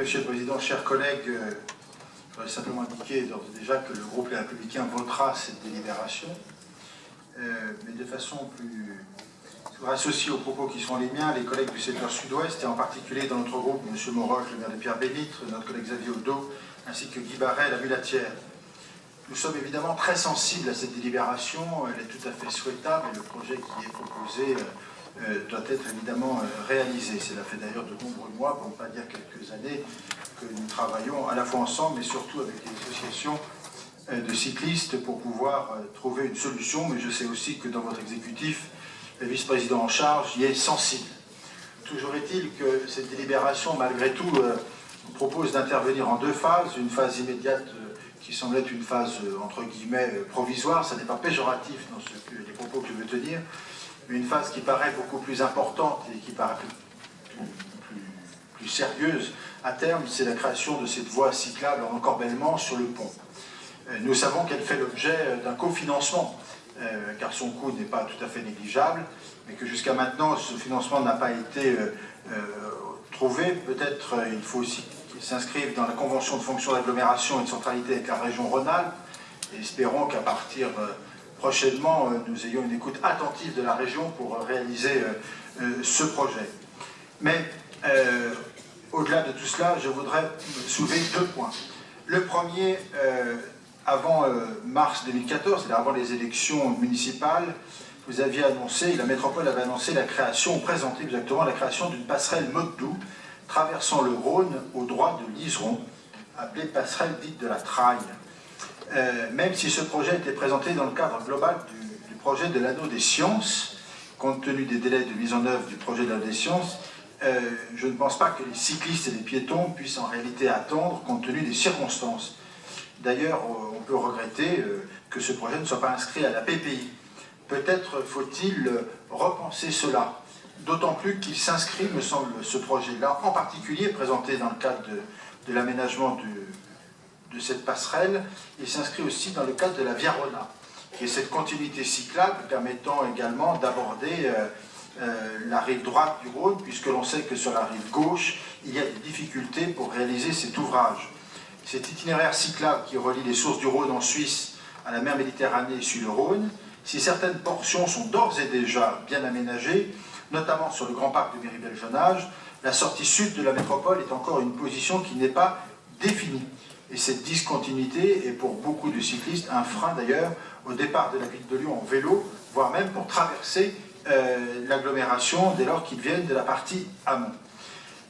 Monsieur le Président, chers collègues, je voudrais simplement indiquer d'ores et déjà que le groupe Les Républicains votera cette délibération, mais de façon plus... Je voudrais associer aux propos qui sont les miens les collègues du secteur sud-ouest, et en particulier dans notre groupe, M. Moroch, le maire de Pierre-Bénitre, notre collègue Xavier Odo, ainsi que Guy Barret, la mulatière. Nous sommes évidemment très sensibles à cette délibération, elle est tout à fait souhaitable, et le projet qui est proposé doit être évidemment réalisé. Cela fait d'ailleurs de nombreux mois, pour ne pas dire quelques années, que nous travaillons à la fois ensemble, mais surtout avec les associations de cyclistes pour pouvoir trouver une solution, mais je sais aussi que dans votre exécutif, le vice-président en charge y est sensible. Toujours est-il que cette délibération, malgré tout, propose d'intervenir en deux phases, une phase immédiate qui semble être une phase, entre guillemets, provisoire, ça n'est pas péjoratif dans les propos que je veux tenir, mais une phase qui paraît beaucoup plus importante et qui paraît plus sérieuse à terme, c'est la création de cette voie cyclable en encorbellement sur le pont. Nous savons qu'elle fait l'objet d'un cofinancement, car son coût n'est pas tout à fait négligeable, mais que jusqu'à maintenant, ce financement n'a pas été trouvé. Peut-être il faut aussi qu'il s'inscrive dans la convention de fonction d'agglomération et de centralité avec la région Rhône-Alpes, et espérons qu'à partir prochainement, nous ayons une écoute attentive de la région pour réaliser ce projet. Mais au-delà de tout cela, je voudrais soulever deux points. Le premier, avant mars 2014, c'est-à-dire avant les élections municipales, vous aviez annoncé, la métropole avait annoncé la création, ou présenté exactement la création d'une passerelle Motte-Doux traversant le Rhône au droit de l'Iseron, appelée passerelle dite de la Traille. Même si ce projet était présenté dans le cadre global du projet de l'anneau des sciences, compte tenu des délais de mise en œuvre du projet de l'anneau des sciences, je ne pense pas que les cyclistes et les piétons puissent en réalité attendre compte tenu des circonstances. D'ailleurs, on peut regretter que ce projet ne soit pas inscrit à la PPI. Peut-être faut-il repenser cela, d'autant plus qu'il s'inscrit, me semble, ce projet-là, en particulier présenté dans le cadre de l'aménagement de cette passerelle, il s'inscrit aussi dans le cadre de la Via Rona, qui est cette continuité cyclable permettant également d'aborder la rive droite du Rhône, puisque l'on sait que sur la rive gauche, il y a des difficultés pour réaliser cet ouvrage. Cet itinéraire cyclable qui relie les sources du Rhône en Suisse à la mer Méditerranée sur le Rhône, si certaines portions sont d'ores et déjà bien aménagées, notamment sur le grand parc de Méribel-Jonage, la sortie sud de la métropole est encore une position qui n'est pas définie. Et cette discontinuité est pour beaucoup de cyclistes un frein d'ailleurs au départ de la ville de Lyon en vélo, voire même pour traverser l'agglomération dès lors qu'ils viennent de la partie amont.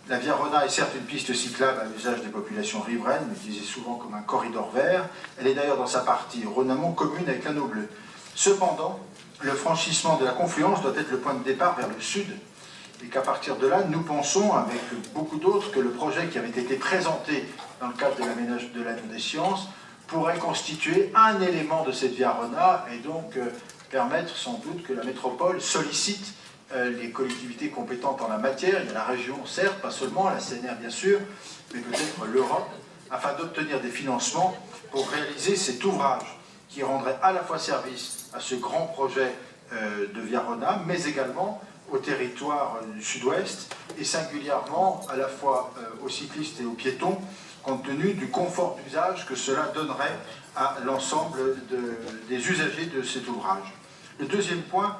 La Via Rona est certes une piste cyclable à l'usage des populations riveraines, mais utilisée souvent comme un corridor vert. Elle est d'ailleurs dans sa partie Rhône-Amont commune avec l'anneau bleu. Cependant, le franchissement de la confluence doit être le point de départ vers le sud, et qu'à partir de là, nous pensons, avec beaucoup d'autres, que le projet qui avait été présenté dans le cadre de l'aménagement de l'anneau des sciences pourrait constituer un élément de cette Via Rona, et donc permettre sans doute que la métropole sollicite les collectivités compétentes en la matière, il y a la région certes, pas seulement, la CNR bien sûr, mais peut-être l'Europe, afin d'obtenir des financements pour réaliser cet ouvrage qui rendrait à la fois service à ce grand projet de Via Rona, mais également au territoire du sud-ouest, et singulièrement à la fois aux cyclistes et aux piétons, compte tenu du confort d'usage que cela donnerait à l'ensemble des usagers de cet ouvrage. Le deuxième point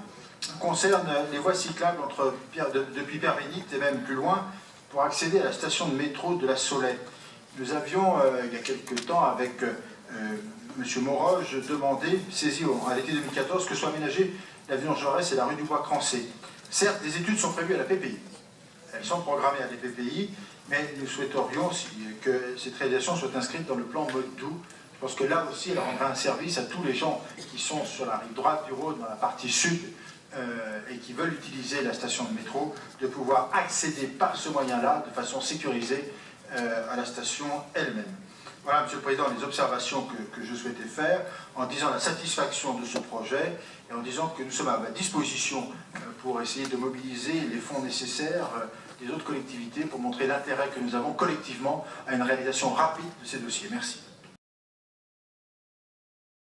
concerne les voies cyclables depuis Pierre-Bénitre et même plus loin pour accéder à la station de métro de la Solette. Nous avions, il y a quelque temps, avec M. Moroge, demandé, saisi à l'été 2014, que soit aménagée l'avenue Jaurès et la rue du Bois-Crancé. Certes, des études sont prévues à la PPI. Elles sont programmées à la PPI, mais nous souhaiterions que cette réalisation soit inscrite dans le plan Motte-Doux. Je pense que là aussi, elle rendra un service à tous les gens qui sont sur la rive droite du Rhône, dans la partie sud, et qui veulent utiliser la station de métro, de pouvoir accéder par ce moyen-là, de façon sécurisée, à la station elle-même. Voilà, Monsieur le Président, les observations que je souhaitais faire, en disant la satisfaction de ce projet, et en disant que nous sommes à disposition pour essayer de mobiliser les fonds nécessaires des autres collectivités pour montrer l'intérêt que nous avons collectivement à une réalisation rapide de ces dossiers. Merci.